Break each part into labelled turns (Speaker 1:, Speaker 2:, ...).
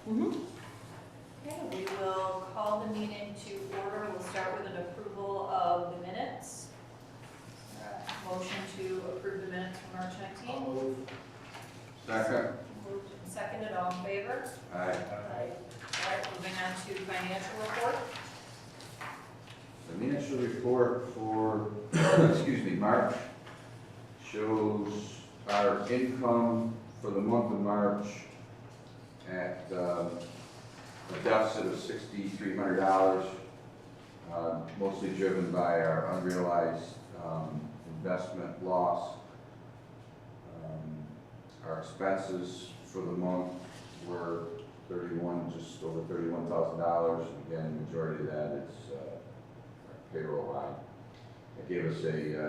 Speaker 1: Okay, we will call the meeting to order. We'll start with an approval of the minutes. Motion to approve the minutes from March 19th.
Speaker 2: move.
Speaker 3: Second.
Speaker 1: Moved and seconded, all in favor?
Speaker 3: Aye.
Speaker 1: All right, moving on to financial report.
Speaker 3: The financial report for, excuse me, March shows our income for the month of March at a deficit of $6,300, mostly driven by our unrealized investment loss. Our expenses for the month were just over $31,000. Again, the majority of that is our payroll line. It gave us a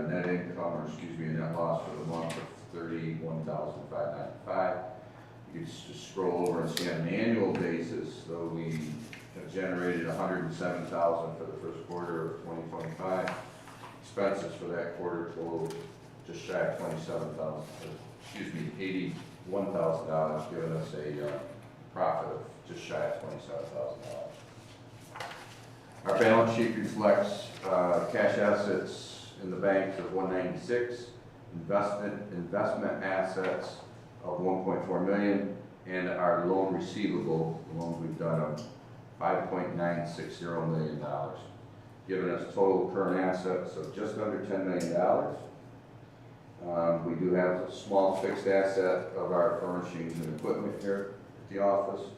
Speaker 3: net income, or excuse me, a net loss for the month of $31,595. You can just scroll over and see on an annual basis, though we have generated $107,000 for the first quarter of 2025. Expenses for that quarter totaled just shy of $27,000, excuse me, $81,000, giving us a profit of just shy of $27,000. Our balance sheet reflects cash assets in the banks of $196, investment assets of $1.4 million, and our loan receivable, the loans we've done, of $5.960 million, giving us total current assets of just under $10 million. We do have a small fixed asset of our furnishings and equipment here at the office,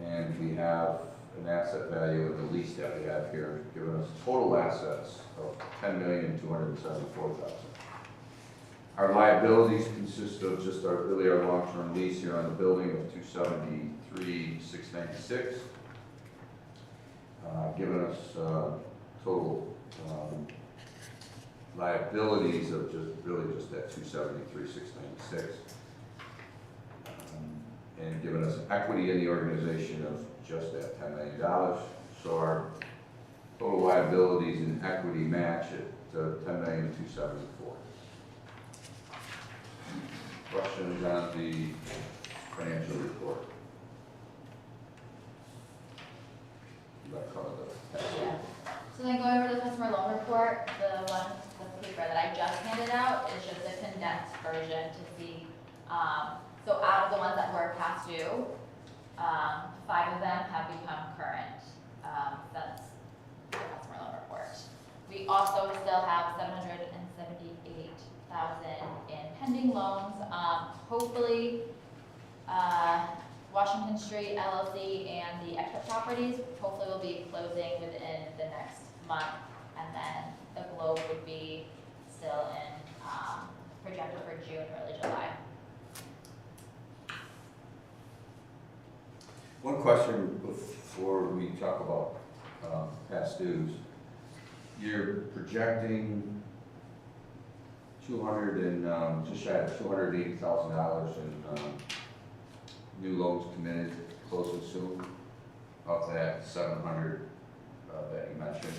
Speaker 3: and we have an asset value of the lease that we have here, giving us total assets of $10,274,000. Our liabilities consist of just our long-term lease here on the building of $273,696, giving us total liabilities of just that $273,696, and giving us equity in the organization of just that $10 million. So our total liabilities and equity match at $10,274,000. Questions on the financial report? You want to cover the
Speaker 4: Yeah. So then going over the customer loan report, the paper that I just handed out is just a condensed version to see. So out of the ones that were past due, 5 of them have become current since the customer loan report. We also still have $778,000 in pending loans. Hopefully, Washington Street LLC and the extra properties hopefully will be closing within the next month, and then the Globe would be still in projected for June, early July.
Speaker 3: One question before we talk about past dues. You're projecting just shy of $280,000 in new loans committed, closing soon, of that 700 that you mentioned.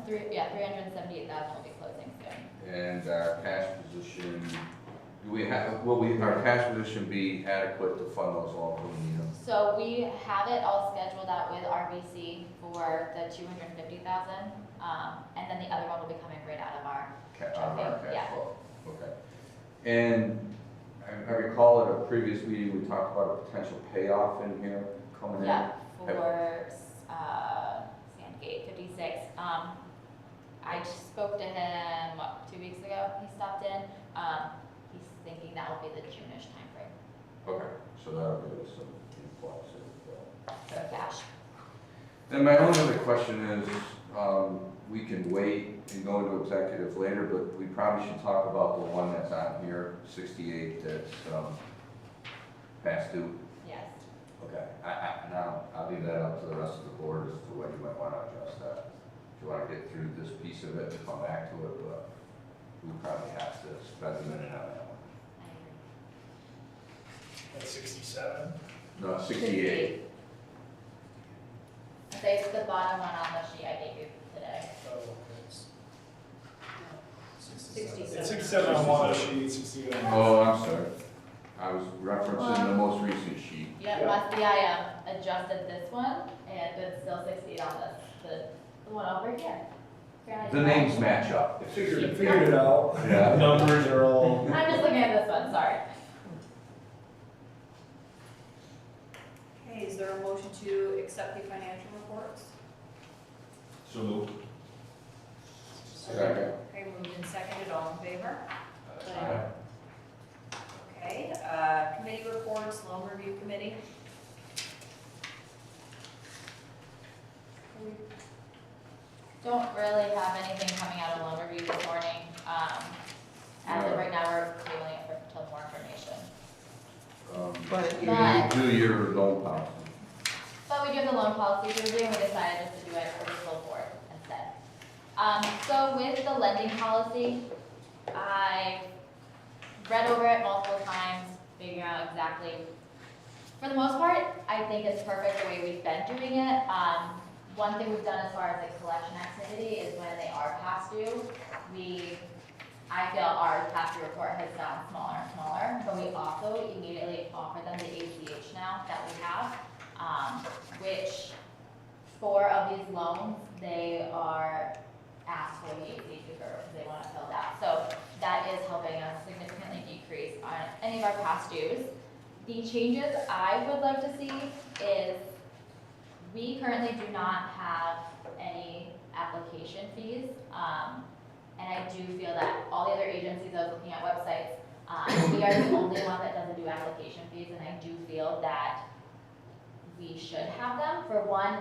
Speaker 4: 378,000 will be closing soon.
Speaker 3: And our cash position, will our cash position be adequate to fund those loans when we need them?
Speaker 4: So we have it all scheduled out with RBC for the $250,000, and then the other one will be coming right out of our
Speaker 3: Cash
Speaker 4: yeah.
Speaker 3: flow. Okay. And I recall at a previous meeting, we talked about a potential payoff in here coming in.
Speaker 4: Yeah, for Sandgate 56. I spoke to him, 2 weeks ago, he stopped in. He's thinking that will be the June-ish timeframe.
Speaker 3: Okay, so that'll give us some influx
Speaker 4: So cash.
Speaker 3: Then my only other question is, we can wait and go into executive later, but we probably should talk about the one that's on here, 68, that's past due.
Speaker 4: Yes.
Speaker 3: Okay, now I'll leave that up to the rest of the board as to when you might want to address that. If you want to get through this piece of it and come back to it, but we probably have to spend a minute on that one.
Speaker 2: That's 67.
Speaker 3: No, 68.
Speaker 4: I say it's the bottom one on the sheet I gave you today.
Speaker 2: Oh, okay.
Speaker 1: 67.
Speaker 2: It's 67 on one sheet, 68 on
Speaker 3: Oh, I'm sorry. I was referencing the most recent sheet.
Speaker 4: Yep, must be I adjusted this one, and it's still 68 on this, the one over here.
Speaker 3: The names match up.
Speaker 2: Figured it out.
Speaker 3: Yeah.
Speaker 2: Numbers are all.
Speaker 4: I'm just looking at this one, sorry.
Speaker 1: Okay, is there a motion to accept the financial reports?
Speaker 2: So moved.
Speaker 3: Second.
Speaker 1: Okay, moved and seconded, all in favor?
Speaker 3: Aye.
Speaker 1: Okay, committee reports, loan review committee.
Speaker 4: Don't really have anything coming out of loan review this morning. As of right now, we're tabling it till more information.
Speaker 3: You do your loan policy.
Speaker 4: But we do have the loan policy review, and we decided just to do it for the full board instead. So with the lending policy, I read over it multiple times, figuring out exactly, for the most part, I think it's perfect the way we've been doing it. One thing we've done as far as the collection activity is when they are past due, I feel our past due report has gotten smaller and smaller, but we also immediately offer them the ACH now that we have, which 4 of these loans, they are asked for the ACH referral because they want it filled out. So that is helping us significantly decrease on any of our past dues. The changes I would like to see is we currently do not have any application fees. And I do feel that all the other agencies, I was looking at websites, we are the only one that doesn't do application fees, and I do feel that we should have them. For one,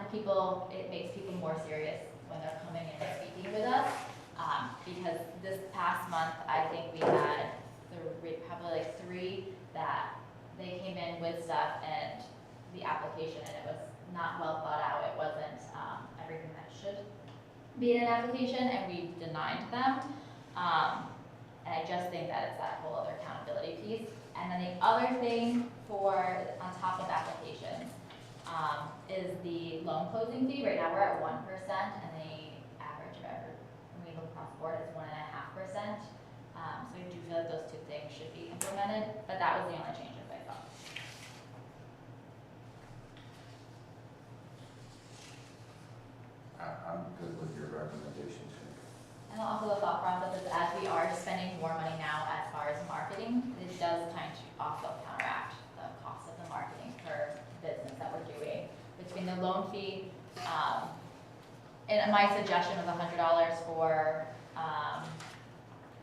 Speaker 4: it makes people more serious when they're coming in and speaking with us. Because this past month, I think we had probably like 3 that they came in with stuff and the application, and it was not well thought out. It wasn't everything that should be in an application, and we denied them. And I just think that it's that whole other accountability piece. And then the other thing on top of applications, is the loan closing fee. Right now we're at 1%, and the average of when we look across the board is 1.5%. So I do feel that those 2 things should be implemented, but that was the only changes I thought.
Speaker 3: I'm good with your recommendations.
Speaker 4: And also the thought process is as we are spending more money now as far as marketing, it does kind of also counteract the cost of the marketing per business that we're doing. Between the loan fee, and my suggestion was $100 for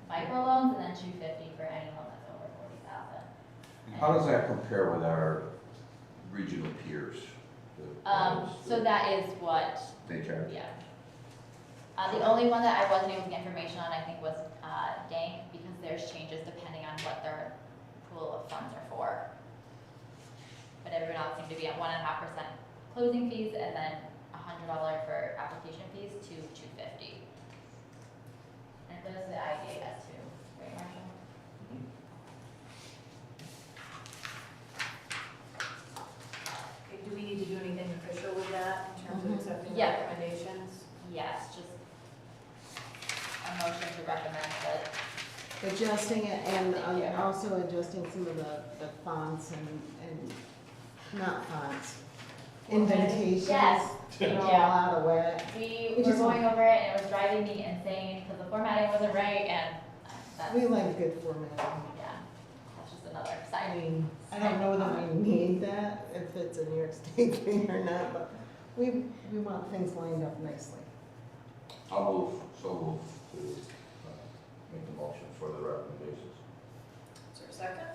Speaker 4: microloans, and then $250 for any loan that's over $40,000.
Speaker 3: How does that compare with our regional peers?
Speaker 4: So that is what,
Speaker 3: They charge?
Speaker 4: yeah. The only one that I wasn't able to get information on, I think, was Dank, because there's changes depending on what their pool of funds are for. But everyone else seemed to be at 1.5% closing fees, and then $100 for application fees to $250. And those are the IDAS too, right, Marshall?
Speaker 1: Okay, do we need to do anything official with that in terms of accepting the
Speaker 4: Yeah.
Speaker 1: recommendations?
Speaker 4: Yes, just a motion to recommend that.
Speaker 5: Adjusting it and
Speaker 4: Thank you.
Speaker 5: also adjusting some of the fonts and not fonts, indentations.
Speaker 4: Yes,
Speaker 5: They're
Speaker 4: thank
Speaker 5: all
Speaker 4: you.
Speaker 5: out of whack.
Speaker 4: We
Speaker 5: We
Speaker 4: were
Speaker 5: just
Speaker 4: going over it, and it was driving me insane because the formatting wasn't right, and that's,
Speaker 5: We like good formatting.
Speaker 4: yeah, that's just another
Speaker 5: I
Speaker 4: side.
Speaker 5: mean, I don't know that we need that, if it's a New York State thing or not, but we want things lined up nicely.
Speaker 3: I'll move to make the motion for the recommendations.
Speaker 1: Is there a second?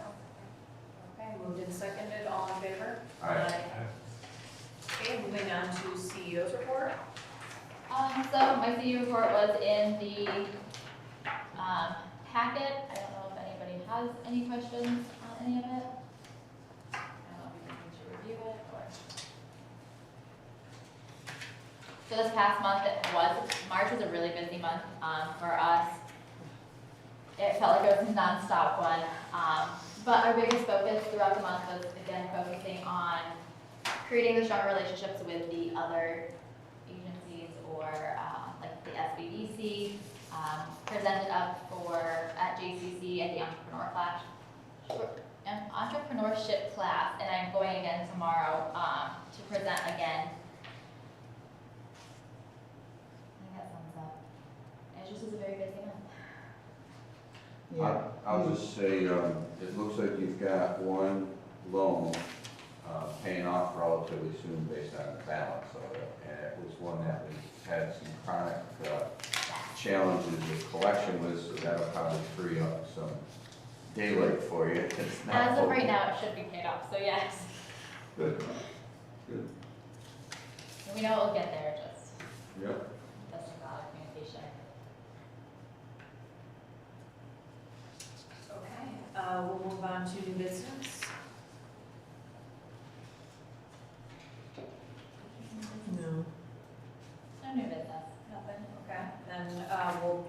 Speaker 1: Okay, moved and seconded, all in favor?
Speaker 3: Aye.
Speaker 1: Okay, moving on to CEO's report.
Speaker 4: So my CEO report was in the packet. I don't know if anybody has any questions on any of it. I don't know if you need to review it or. So this past month, March was a really busy month for us. It felt like it was a nonstop one. But our biggest focus throughout the month was, again, focusing on creating the stronger relationships with the other agencies or like the SBDC, presented up at JCC at the Entrepreneur entrepreneurship class, and I'm going again tomorrow, to present again. I think that sums up. It just is a very busy month.
Speaker 5: Yeah.
Speaker 3: I'll just say, it looks like you've got one loan paying off relatively soon based on the balance of it. And it was one that we had some chronic challenges with collection with, so that'll probably free up some daylight for you. It's not
Speaker 4: As of
Speaker 3: full.
Speaker 4: right now, it should be paid off, so yes.
Speaker 3: Good. Good.
Speaker 4: And we know it'll get there, just,
Speaker 3: Yep.
Speaker 4: just a lot of communication.
Speaker 1: Okay, we'll move on to new business.
Speaker 5: No.
Speaker 4: No new business.
Speaker 1: Nothing, okay. Then we'll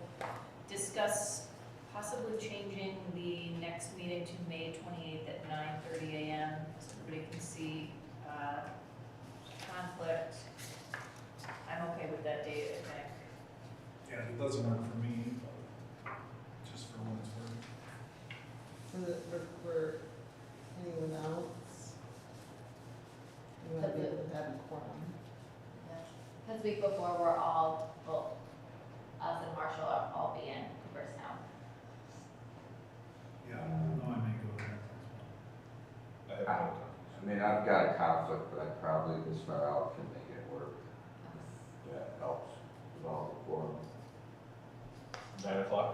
Speaker 1: discuss possibly changing the next meeting to May 28th at 9:30 a.m. so everybody can see conflict. I'm okay with that date, I think.
Speaker 2: Yeah, it doesn't work for me, but just for what it's worth.
Speaker 5: For anyone else? You want to be able to have a quorum?
Speaker 4: Because week before, we're all, well, us and Marshall are all be in Cooper's now.
Speaker 2: Yeah, no, I may go there. I have no conflict.
Speaker 3: I mean, I've got a conflict, but I probably this far out can make it work. That helps with all the quorum.
Speaker 2: 9 o'clock?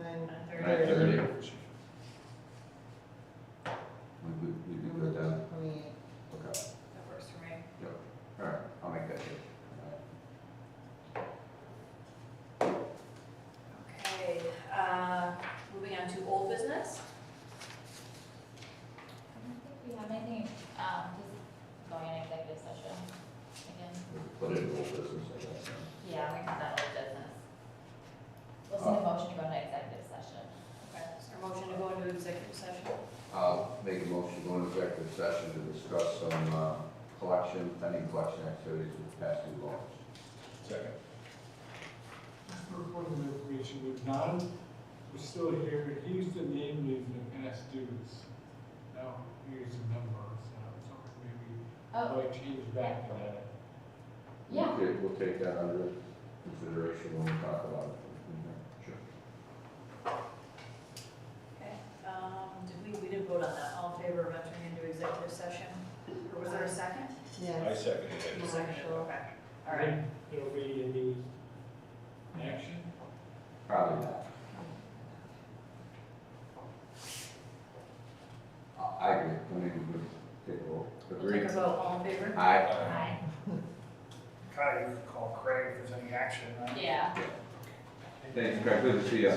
Speaker 1: 9:30.
Speaker 3: 9:30. We'd be good then.
Speaker 5: 28.
Speaker 3: Okay.
Speaker 1: That works for me.
Speaker 3: All right, I'll make that good.
Speaker 1: Okay, moving on to old business.
Speaker 4: I don't think we have anything, just going in executive session again.
Speaker 3: Put it in old business, I guess.
Speaker 4: Yeah, we have that old business. We'll see the motion to go into executive session.
Speaker 1: Okay, is there a motion to go into executive session?
Speaker 3: I'll make a motion to go into executive session to discuss some pending collection activities with past due loans.
Speaker 2: Second.
Speaker 6: For point of information, with Don, we're still here, he used to name these in the past dues. Now, he uses a number, so maybe
Speaker 4: Oh,
Speaker 6: might change back to that.
Speaker 4: yeah.
Speaker 3: Okay, we'll take that under consideration when we talk about it. Sure.
Speaker 1: Okay, we didn't vote on that. All in favor of entering into executive session? Or was there a second?
Speaker 2: I
Speaker 5: Yes.
Speaker 2: seconded it.
Speaker 1: A second, okay. All right.
Speaker 6: There'll be any action?
Speaker 3: Probably not. I agree. I mean, we would take a vote.
Speaker 1: We'll
Speaker 3: Agree?
Speaker 1: take a vote. All in favor?
Speaker 3: Aye.
Speaker 4: Aye.
Speaker 7: Kai, you could call Craig if there's any action, right?
Speaker 4: Yeah.
Speaker 3: Thanks, Craig. Good to see you.